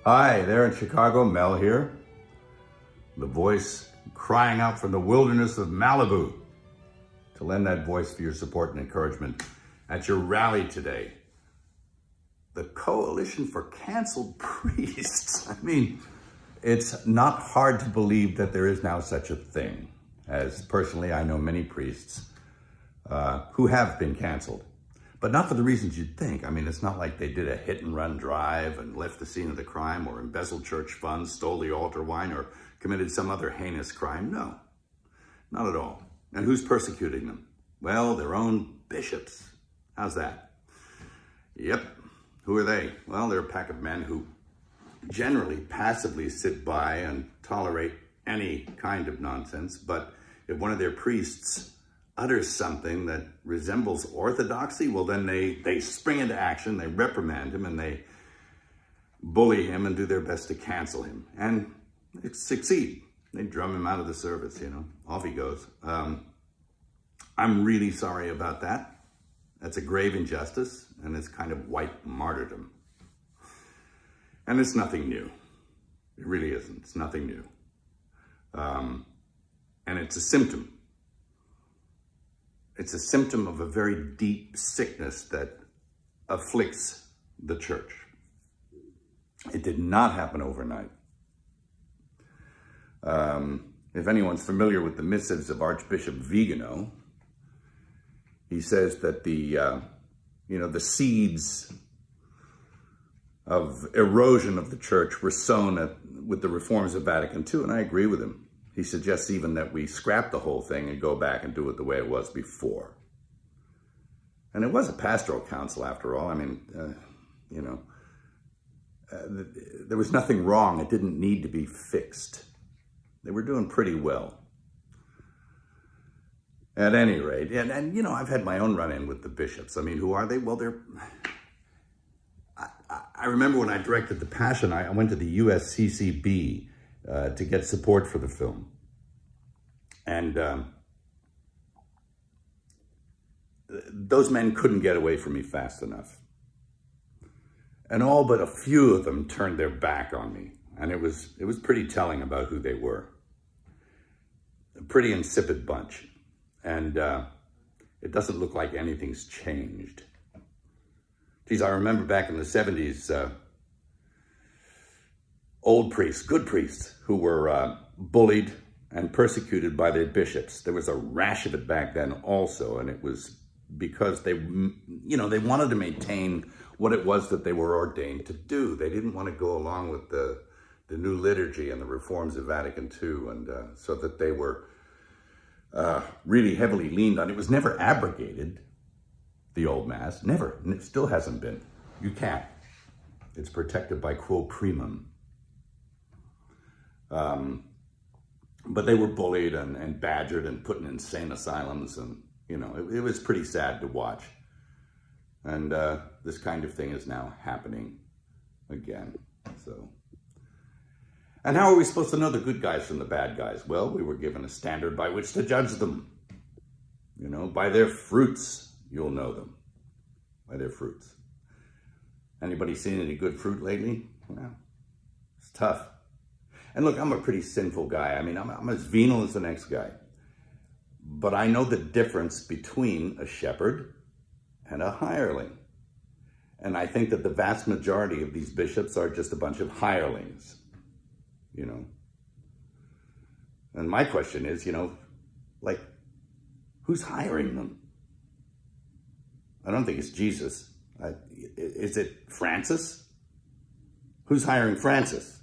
Hi, there in Chicago, Mel here. The voice crying out from the wilderness of Malibu to lend that voice for your support and encouragement at your rally today. The Coalition for Canceled Priests. I mean, it's not hard to believe that there is now such a thing, as personally I know many priests who have been canceled. But not for the reasons you'd think. I mean, it's not like they did a hit and run drive and left the scene of the crime or embezzled church funds, stole the altar wine, or committed some other heinous crime. No, not at all. And who's persecuting them? Well, their own bishops. How's that? Yep. Who are they? Well, they're a pack of men who generally passively sit by and tolerate any kind of nonsense. But if one of their priests utters something that resembles orthodoxy, well, then they spring into action, they reprimand him, and they bully him and do their best to cancel him. And they succeed. They drum him out of the service, you know. Off he goes. I'm really sorry about that. That's a grave injustice, and it's kind of white martyrdom. And it's nothing new. It really isn't. It's nothing new. And it's a symptom. It's a symptom of a very deep sickness that afflicts the church. It did not happen overnight. If anyone's familiar with the missives of Archbishop Vigano, he says that the seeds of erosion of the church were sown with the reforms of Vatican II, and I agree with him. He suggests even that we scrap the whole thing and go back and do it the way it was before. And it was a pastoral council after all. I mean, there was nothing wrong. It didn't need to be fixed. They were doing pretty well. At any rate, and I've had my own run-in with the bishops. I mean, who are they? Well, I remember when I directed The Passion, I went to the USCCB to get support for the film. And those men couldn't get away from me fast enough. And all but a few of them turned their back on me. And it was pretty telling about who they were. A pretty insipid bunch. And it doesn't look like anything's changed. Geez, I remember back in the 70s, old priests, good priests, who were bullied and persecuted by their bishops. There was a rash of it back then also, and it was because they wanted to maintain what it was that they were ordained to do. They didn't want to go along with the new liturgy and the reforms of Vatican II, and so that they were really heavily leaned on. It was never abrogated, the old Mass, never, and it still hasn't been. You can't. It's protected by quo primum. But they were bullied and badgered and put in insane asylums, and it was pretty sad to watch. And this kind of thing is now happening again. So, and how are we supposed to know the good guys from the bad guys? Well, we were given a standard by which to judge them. By their fruits, you'll know them. By their fruits. Anybody seen any good fruit lately? Well, it's tough. And look, I'm a pretty sinful guy. I mean, I'm as venal as the next guy. But I know the difference between a shepherd and a hireling. And I think that the vast majority of these bishops are just a bunch of hirelings, And my question is, who's hiring them? I don't think it's Jesus. Is it Francis? Who's hiring Francis?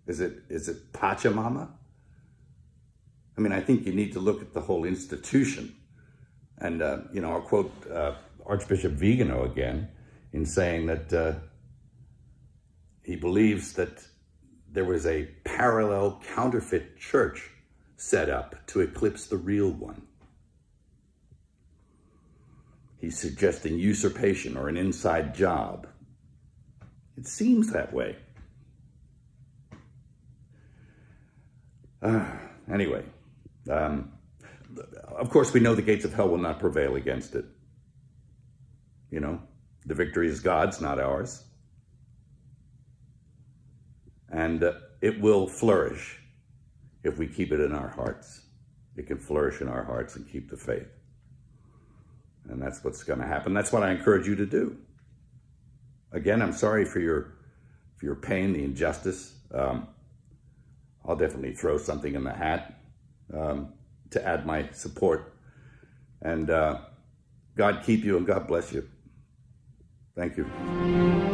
Is it Pachamama? I mean, I think you need to look at the whole institution. And, I'll quote Archbishop Vigano again in saying that he believes that there was a parallel counterfeit church set up to eclipse the real one. He's suggesting usurpation or an inside job. It seems that way. Anyway, of course, we know the gates of hell will not prevail against it. The victory is God's, not ours. And it will flourish if we keep it in our hearts. It can flourish in our hearts and keep the faith. And that's what's going to happen. That's what I encourage you to do. Again, I'm sorry for your pain, the injustice. I'll definitely throw something in the hat to add my support. And God keep you and God bless you. Thank you.